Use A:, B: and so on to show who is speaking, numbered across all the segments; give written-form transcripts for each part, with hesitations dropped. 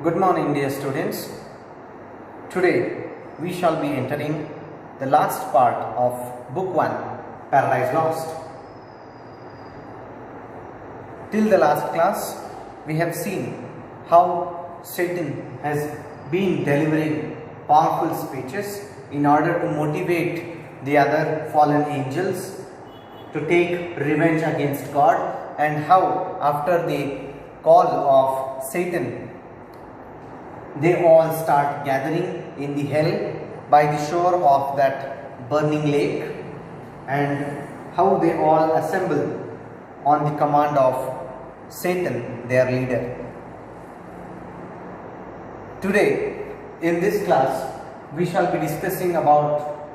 A: Good morning, dear students. Today we shall be entering the last part of Book 1, Paradise Lost. Till the last class, we have seen how Satan has been delivering powerful speeches in order to motivate the other fallen angels to take revenge against God, and how after the call of Satan, they all start gathering in the hell by the shore of that burning lake, and how they all assemble on the command of Satan, their leader. Today in this class we shall be discussing about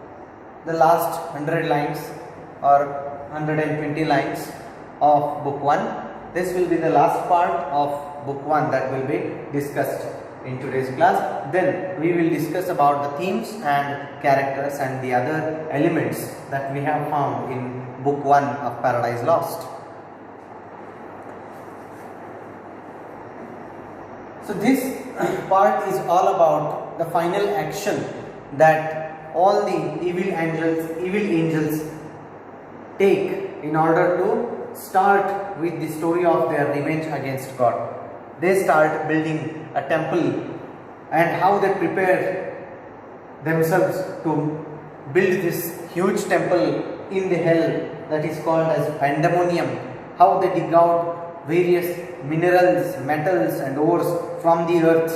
A: the last 100 lines or 120 lines of Book 1. This will be the last part of Book 1 that will be discussed in today's class. Then we will discuss about the themes and characters and the other elements that we have found in Book 1 of Paradise Lost. So this part is all about the final action that all the evil angels take in order to start with the story of their revenge against God. They start building a temple, and how they prepare themselves to build this huge temple in the hell that is called as Pandemonium. How they dig out various minerals, metals and ores from the earth.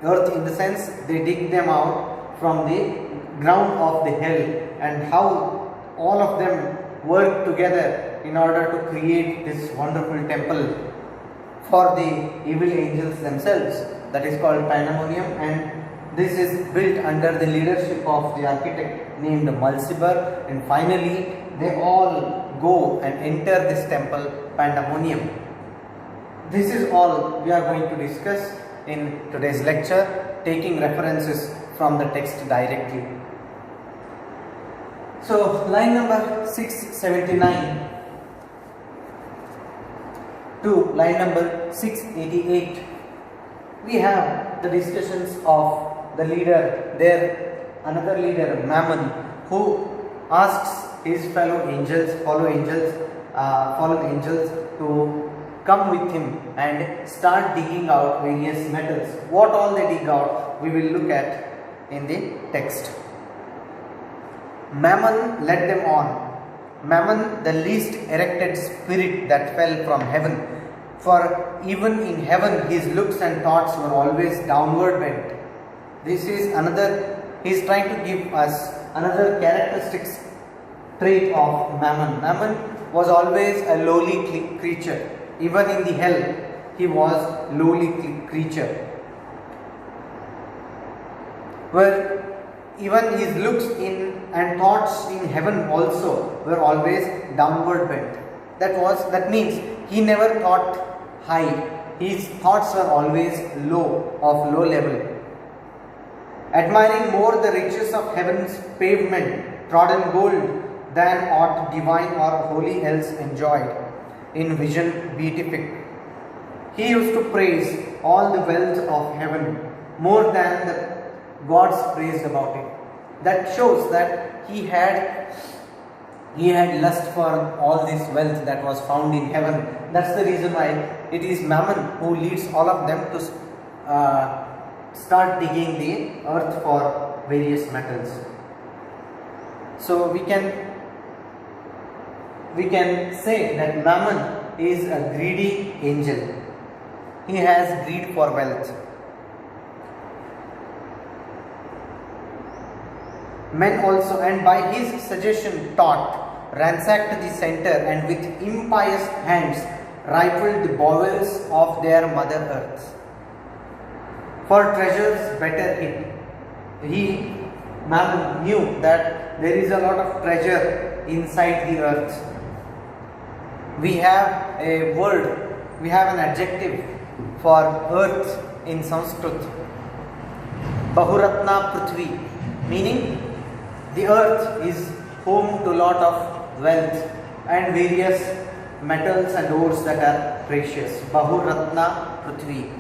A: Earth in the sense they dig them out from the ground of the hell, and how all of them work together in order to create this wonderful temple for the evil angels themselves, that is called Pandemonium, and this is built under the leadership of the architect named Mulciber, and finally they all go and enter this temple Pandemonium. This is all we are going to discuss in today's lecture, taking references from the text directly. So line number 679 to line number 688, we have the discussions of the leader there, another leader Mammon, who asks his fallen angels to come with him and start digging out various metals. What all they dig out, we will look at in the text. Mammon led them on. Mammon, the least erected spirit that fell from heaven, for even in heaven his looks and thoughts were always downward bent. This is another, he is trying to give us another characteristic trait of Mammon. Mammon was always a lowly creature. Even in the hell he was lowly creature, where even his looks in and thoughts in heaven also were always downward bent. That means he never thought high. His thoughts were always low, of low level. Admiring more the riches of heaven's pavement, trodden gold, than aught divine or holy else enjoyed, in vision beatific. He used to praise all the wealth of heaven more than the gods praised about it. That shows that he had lust for all this wealth that was found in heaven. That's the reason why it is Mammon who leads all of them to start digging the earth for various metals. So we can say that Mammon is a greedy angel. He has greed for wealth. Men also, and by his suggestion taught, ransacked the center, and with impious hands rifled the bowels of their mother earth. For treasures better hid. Mammon knew that there is a lot of treasure inside the earth. We have a word, we have an adjective for earth in Sanskrit, Bahuratna Prithvi, meaning the earth is home to a lot of wealth and various metals and ores that are precious. Bahuratna Prithvi.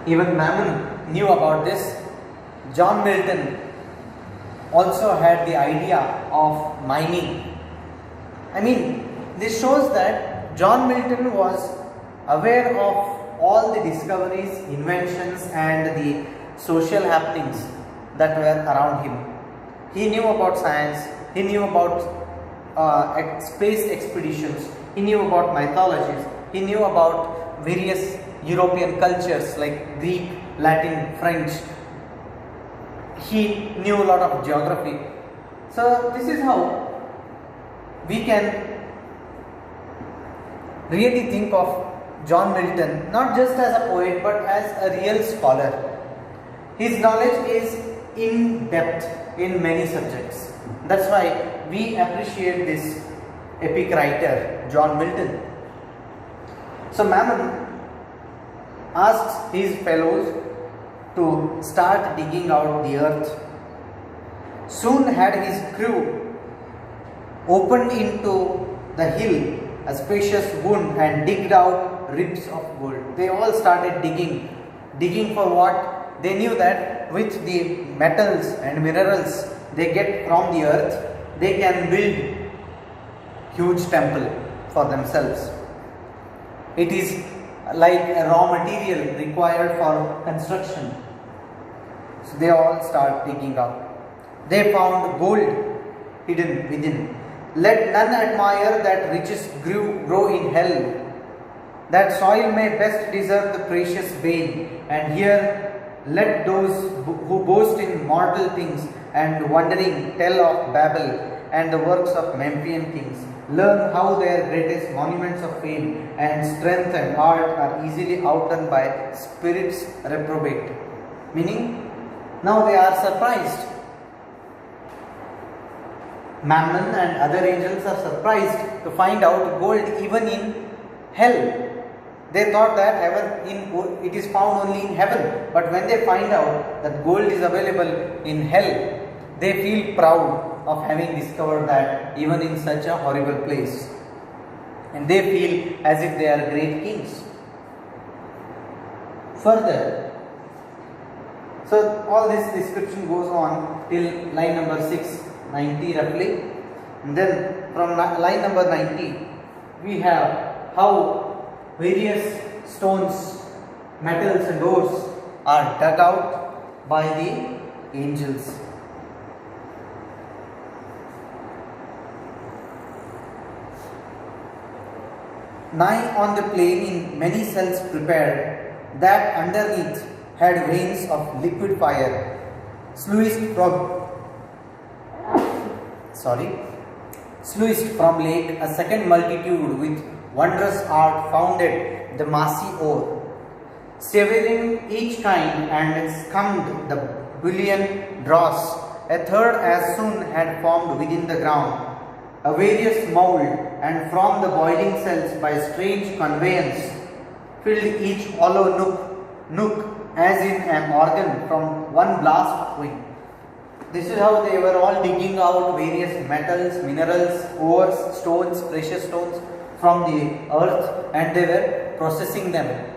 A: Even Mammon knew about this. John Milton also had the idea of miming. I mean, this shows that John Milton was aware of all the discoveries, inventions and the social happenings that were around him. He knew about science, he knew about space expeditions, he knew about mythologies, he knew about various European cultures like Greek, Latin, French. He knew a lot of geography. So this is how we can really think of John Milton not just as a poet but as a real scholar. His knowledge is in depth in many subjects. That's why we appreciate this epic writer John Milton. So Mammon asks his fellows to start digging out the earth. Soon had his crew opened into the hill a spacious wound and digged out ribs of gold. They all started digging. Digging for what? They knew that with the metals and minerals they get from the earth, they can build huge temple for themselves. It is like a raw material required for construction. So they all start digging out. They found gold hidden within. Let none admire that riches grow in hell. That soil may best deserve the precious vein. And here let those who boast in mortal things and wondering tell of Babel and the works of Memphian kings. Learn how their greatest monuments of fame and strength and art are easily outdone by spirits reprobate. Meaning, now they are surprised. Mammon and other angels are surprised to find out gold even in hell. They thought that it is found only in heaven, but when they find out that gold is available in hell, they feel proud of having discovered that even in such a horrible place. And they feel as if they are great kings. Further, so all this description goes on till line number 690 roughly. And then from line number 90, we have how various stones, metals and ores are dug out by the angels. Nigh on the plain in many cells prepared, that underneath had veins of liquid fire, sluiced from lake a second multitude with wondrous art founded the massy ore, severing each kind and scummed the bullion dross. A third as soon had formed within the ground a various mould, and from the boiling cells by strange conveyance filled each hollow nook as in an organ from one blast of wind. This is how they were all digging out various metals, minerals, ores, stones, precious stones from the earth, and they were processing them.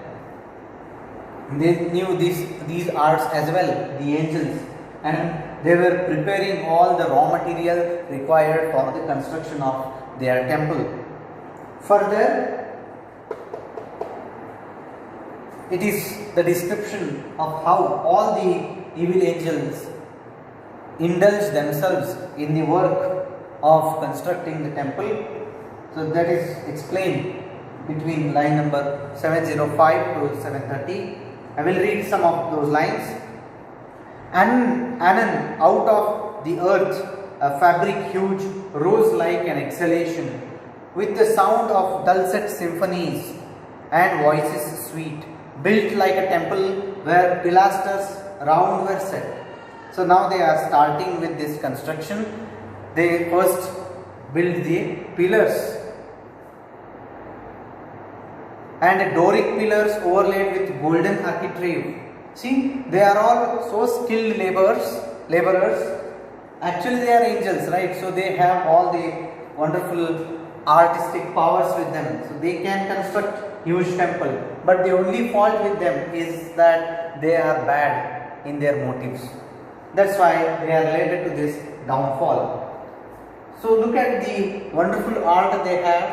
A: They knew these arts as well, the angels, and they were preparing all the raw material required for the construction of their temple. Further, it is the description of how all the evil angels indulge themselves in the work of constructing the temple. So that is explained between line number 705 to 730. I will read some of those lines. And anon out of the earth a fabric huge rose like an exhalation, with the sound of dulcet symphonies and voices sweet, built like a temple where pilasters round were set. So now they are starting with this construction. They first build the pillars, and Doric pillars overlaid with golden architrave. See, they are all so skilled laborers. Actually they are angels, right? So they have all the wonderful artistic powers with them. So they can construct huge temple. but the only fault with them is that they are bad in their motives. That's why they are related to this downfall. So look at the wonderful art they have.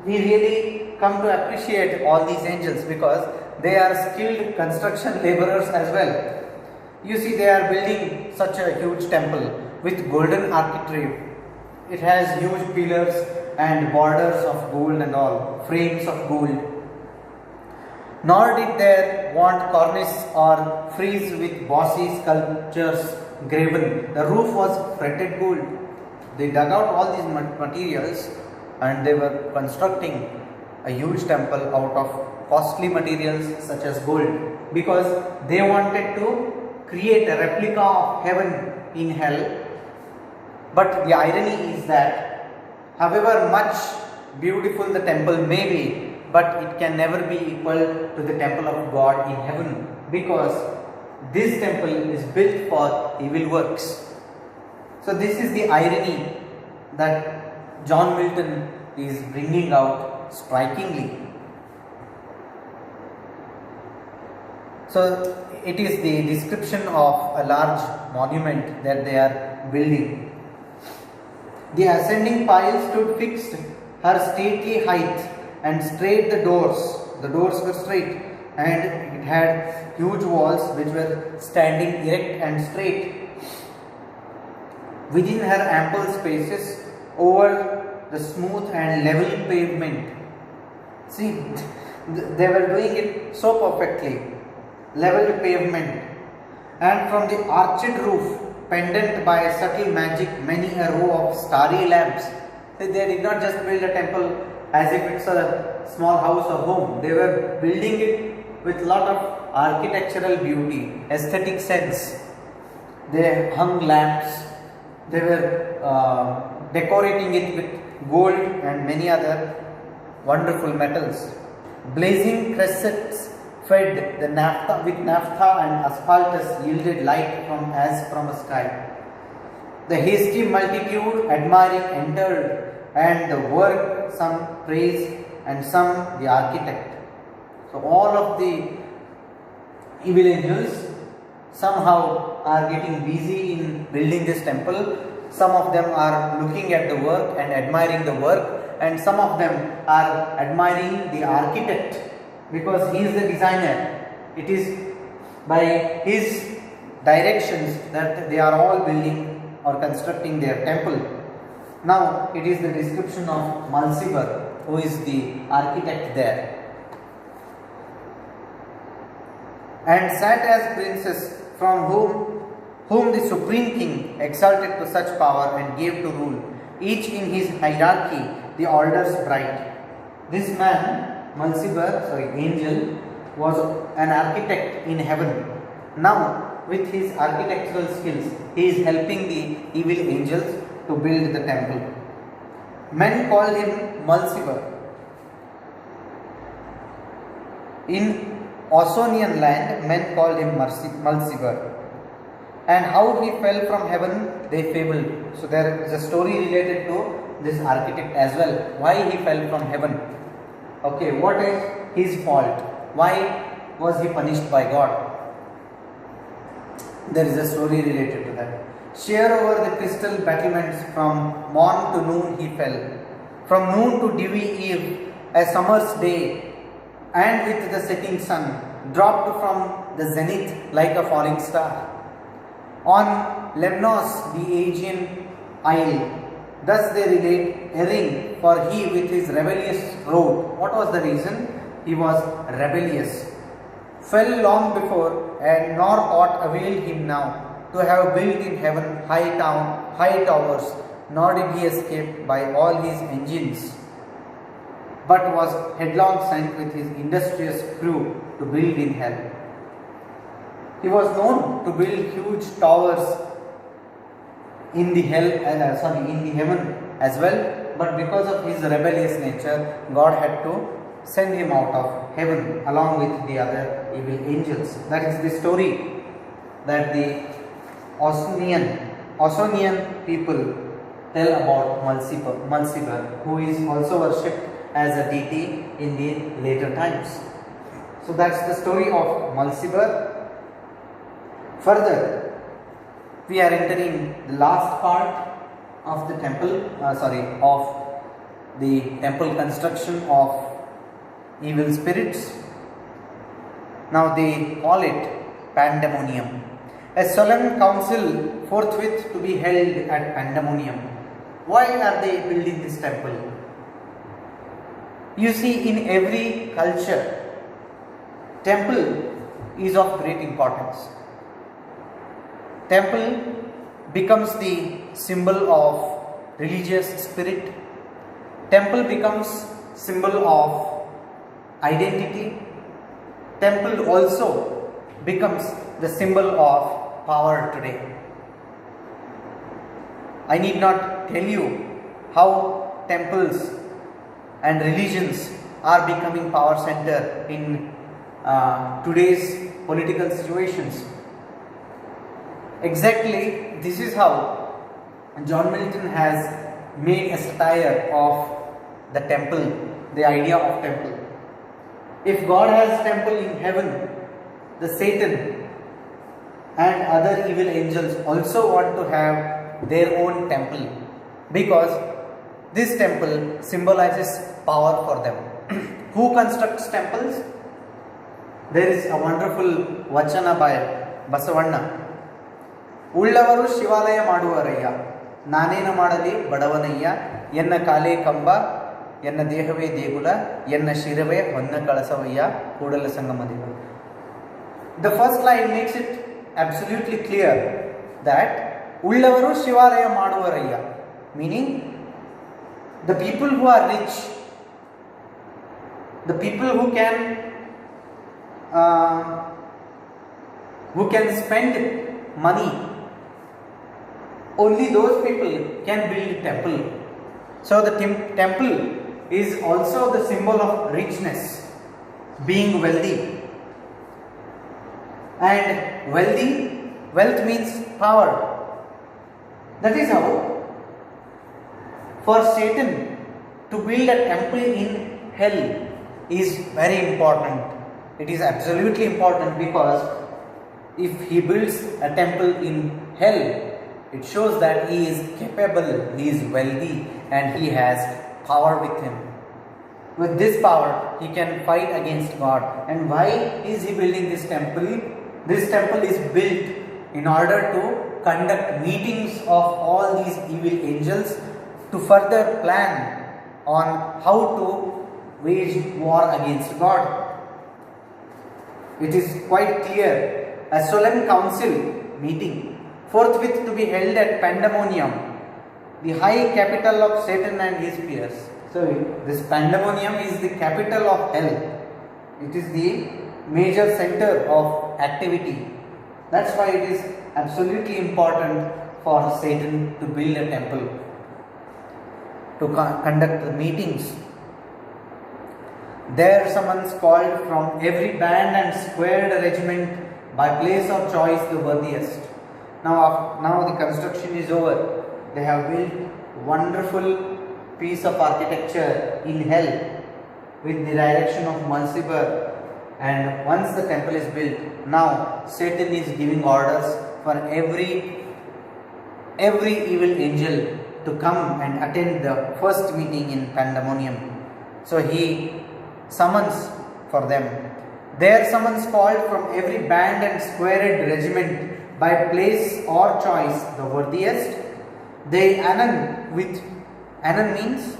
A: We really come to appreciate all these angels because they are skilled construction laborers as well. You see, they are building such a huge temple with golden architrave. It has huge pillars and borders of gold and all, frames of gold. Nor did they want cornice or frieze with bossy sculptures graven. The roof was fretted gold. They dug out all these materials and they were constructing a huge temple out of costly materials such as gold, because they wanted to create a replica of heaven in hell. But the irony is that however much beautiful the temple may be, but it can never be equal to the temple of God in heaven, because this temple is built for evil works. So this is the irony that John Milton is bringing out strikingly. So it is the description of a large monument that they are building. The ascending pile stood fixed, her stately height, and straight the doors. The doors were straight, and it had huge walls which were standing erect and straight. Within her ample spaces, over the smooth and level pavement. See, they were doing it so perfectly. Level pavement, and from the arched roof, pendant by subtle magic, many a row of starry lamps. They did not just build a temple as if it's a small house or home. They were building it with lot of architectural beauty, aesthetic sense. They hung lamps. They were decorating it with gold and many other wonderful metals. Blazing cressets fed the naphtha with naphtha and asphaltus yielded light as from a sky. The hasty multitude admiring entered, and the work some praise and some the architect. So all of the evil angels somehow are getting busy in building this temple. Some of them are looking at the work and admiring the work, and some of them are admiring the architect, because he is the designer. It is by his directions that they are all building or constructing their temple. Now it is the description of Mulciber, who is the architect there. And sat as princes, from whom the supreme king exalted to such power and gave to rule, each in his hierarchy the orders bright. This man, angel, was an architect in heaven. Now, with his architectural skills, he is helping the evil angels to build the temple. Men called him Mulciber. In Ausonian land, men called him Mulciber. And how he fell from heaven, they fabled. So there is a story related to this architect as well. Why he fell from heaven? Okay, what is his fault? Why was he punished by God? There is a story related to that. Sheer over the crystal battlements, from morn to noon he fell. From noon to dewy eve, a summer's day, and with the setting sun, dropped from the zenith like a falling star. On Lemnos, the Aegean isle, thus they relate, erring, for he with his rebellious rode. What was the reason? He was rebellious. Fell long before, and nor aught availed him now, to have built in heaven high towers, nor did he escape by all his engines, but was headlong sent with his industrious crew to build in hell. He was known to build huge towers in the heaven as well, but because of his rebellious nature, God had to send him out of heaven along with the other evil angels. That is the story that the Ausonian people tell about Mulciber, who is also worshipped as a deity in the later times. So that's the story of Mulciber. Further, we are entering the last part of the temple, of the temple construction of evil spirits. Now they call it Pandemonium. A solemn council forthwith to be held at Pandemonium. Why are they building this temple? You see, in every culture, temple is of great importance. Temple becomes the symbol of religious spirit. Temple becomes symbol of identity. Temple also becomes the symbol of power today. I need not tell you how temples and religions are becoming power center in today's political situations. Exactly, this is how John Milton has made a satire of the temple, the idea of temple. If God has temple in heaven, the Satan and other evil angels also want to have their own temple, because this temple symbolizes power for them. Who constructs temples? There is a wonderful vachana by Basavanna. ಉಳ್ಳವರು ಶಿವಾಲಯ ಮಾಡುವರಯ್ಯ, ನಾನೇನ ಮಾಡಲಿ ಬಡವನಯ್ಯ, ಎನ್ನ ಕಾಲೇ ಕಂಬ, ಎನ್ನ ದೇಹವೇ ದೇಗುಲ, ಎನ್ನ ಶಿರವೇ ಹೊನ್ನ ಕಳಸವಯ್ಯ, ಕೂಡಲ Sangamadeva. The first line makes it absolutely clear that ಉಳ್ಳವರು ಶಿವಾಲಯ ಮಾಡುವರಯ್ಯ, meaning the people who are rich, the people who can spend money, only those people can build a temple. So the temple is also the symbol of richness, being wealthy. And wealth means power. That is how for Satan to build a temple in hell is very important. It is absolutely important, because if he builds a temple in hell, it shows that he is capable, he is wealthy, and he has power with him. With this power, he can fight against God. And why is he building this temple? This temple is built in order to conduct meetings of all these evil angels to further plan on how to wage war against God. It is quite clear. A solemn council meeting forthwith to be held at Pandemonium, the high capital of Satan and his peers. So this Pandemonium is the capital of hell. It is the major center of activity. That's why it is absolutely important for Satan to build a temple, to conduct the meetings. There summons called from every band and squared regiment, by place of choice the worthiest. Now the construction is over. They have built wonderful piece of architecture in hell with the direction of Mulciber, and once the temple is built, now Satan is giving orders for every evil angel to come and attend the first meeting in Pandemonium. So he summons for them. Their summons called from every band and squared regiment, by place or choice the worthiest. They anon means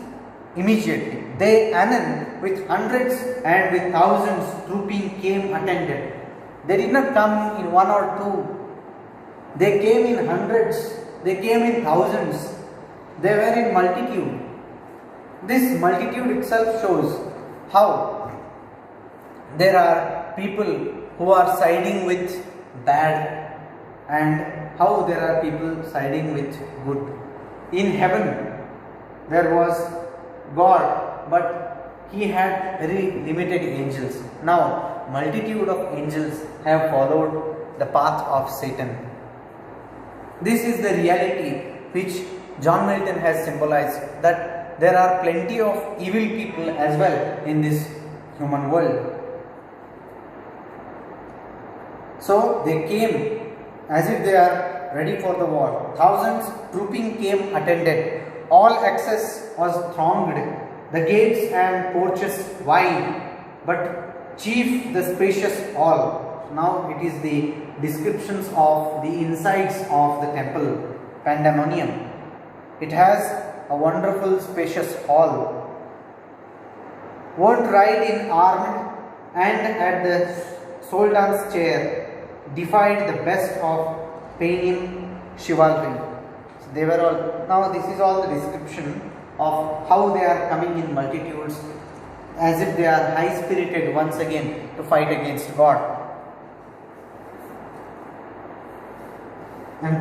A: immediately. They anon with hundreds and with thousands trooping came attended. They did not come in one or two. They came in hundreds. They came in thousands. They were in multitude. This multitude itself shows how there are people who are siding with bad, and how there are people siding with good. In heaven there was God, but he had very limited angels. Now multitude of angels have followed the path of Satan. This is the reality which John Milton has symbolized, that there are plenty of evil people as well in this human world. So they came as if they are ready for the war. Thousands trooping came attended. All access was thronged, the gates and porches wide, but chief the spacious hall. Now it is the descriptions of the insides of the temple, Pandemonium. It has a wonderful spacious hall. Won't ride in armed and at the Soldan's chair, defied the best of Paynim chivalry. So they were all, now this is all the description of how they are coming in multitudes, as if they are high spirited once again to fight against God. And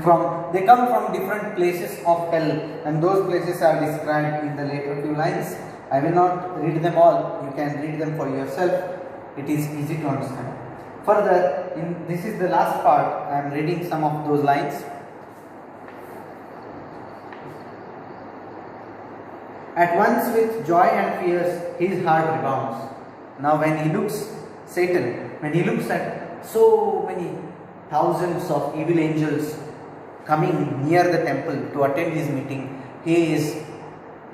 A: they come from different places of hell, and those places are described in the later few lines. I will not read them all, you can read them for yourself, it is easy to understand. Further, this is the last part, I am reading some of those lines. At once with joy and fears, his heart rebounds. Now when he looks, Satan, when he looks at so many thousands of evil angels coming near the temple to attend his meeting, he is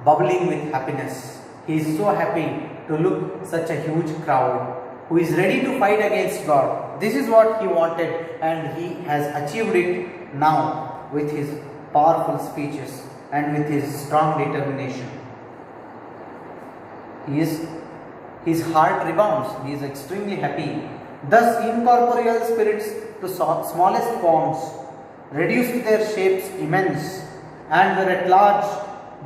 A: bubbling with happiness. He is so happy to look such a huge crowd who is ready to fight against God. This is what he wanted, and he has achieved it now with his powerful speeches and with his strong determination. His heart rebounds, he is extremely happy. Thus incorporeal spirits to smallest forms reduced their shapes immense, and were at large,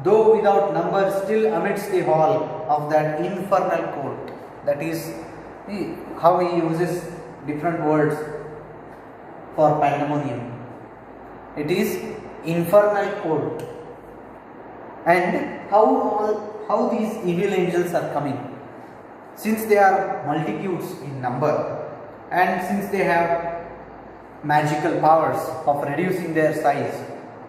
A: though without number, still amidst the hall of that infernal court. That is how he uses different words for Pandemonium. It is infernal court. And how these evil angels are coming? Since they are multitudes in number, and since they have magical powers of reducing their size,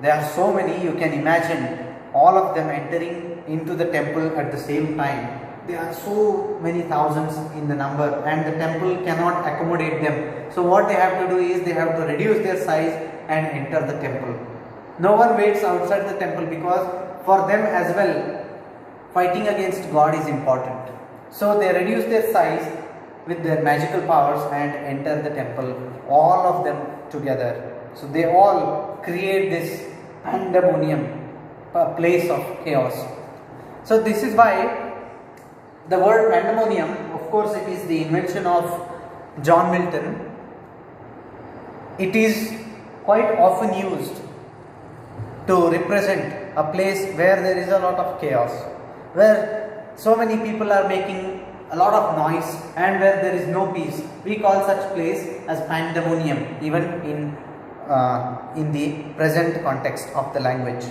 A: there are so many, you can imagine all of them entering into the temple at the same time. There are so many thousands in the number, and the temple cannot accommodate them. So what they have to do is they have to reduce their size and enter the temple. No one waits outside the temple, because for them as well, fighting against God is important. So they reduce their size with their magical powers and enter the temple, all of them together. So they all create this Pandemonium, a place of chaos. So this is why the word Pandemonium, of course it is the invention of John Milton. It is quite often used to represent a place where there is a lot of chaos, where so many people are making a lot of noise, and where there is no peace. We call such place as Pandemonium, even in the present context of the language.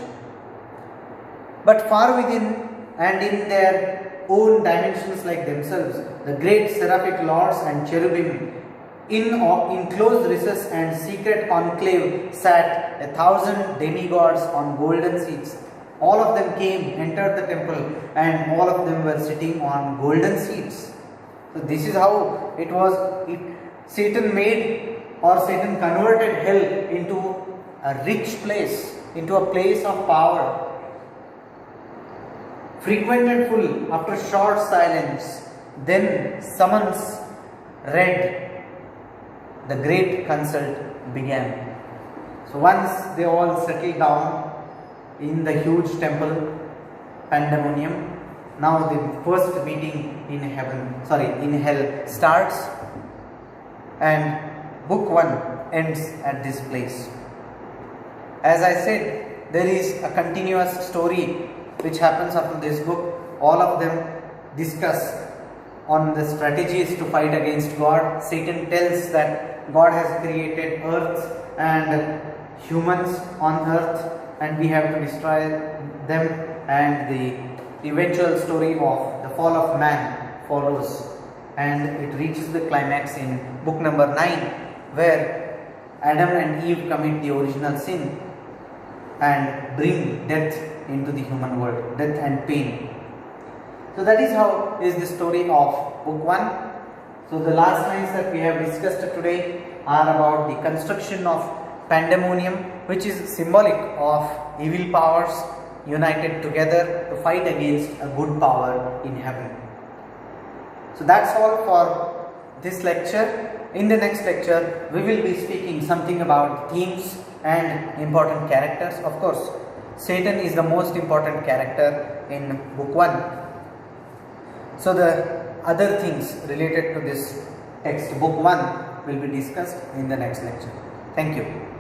A: But far within and in their own dimensions like themselves, the great seraphic lords and cherubim, in enclosed recess and secret conclave, sat 1,000 demigods on golden seats. All of them came, entered the temple, and all of them were sitting on golden seats. So this is how it was. Satan made, or Satan converted hell into a rich place, into a place of power. Frequented full after short silence, then summons read, the great consult began. So once they all settled down in the huge temple, Pandemonium, now the first meeting in hell starts, and book 1 ends at this place. As I said, there is a continuous story which happens after this book. All of them discuss on the strategies to fight against God. Satan tells that God has created earth and humans on earth, and we have to destroy them, and the eventual story of the fall of man follows, and it reaches the climax in book number 9, where Adam and Eve commit the original sin and bring death into the human world, death and pain. So that is how is the story of book 1. So the last lines that we have discussed today are about the construction of Pandemonium, which is symbolic of evil powers united together to fight against a good power in heaven. So that's all for this lecture. In the next lecture, we will be speaking something about themes and important characters. Of course, Satan is the most important character in book 1. So the other things related to this text, book 1, will be discussed in the next lecture. Thank you.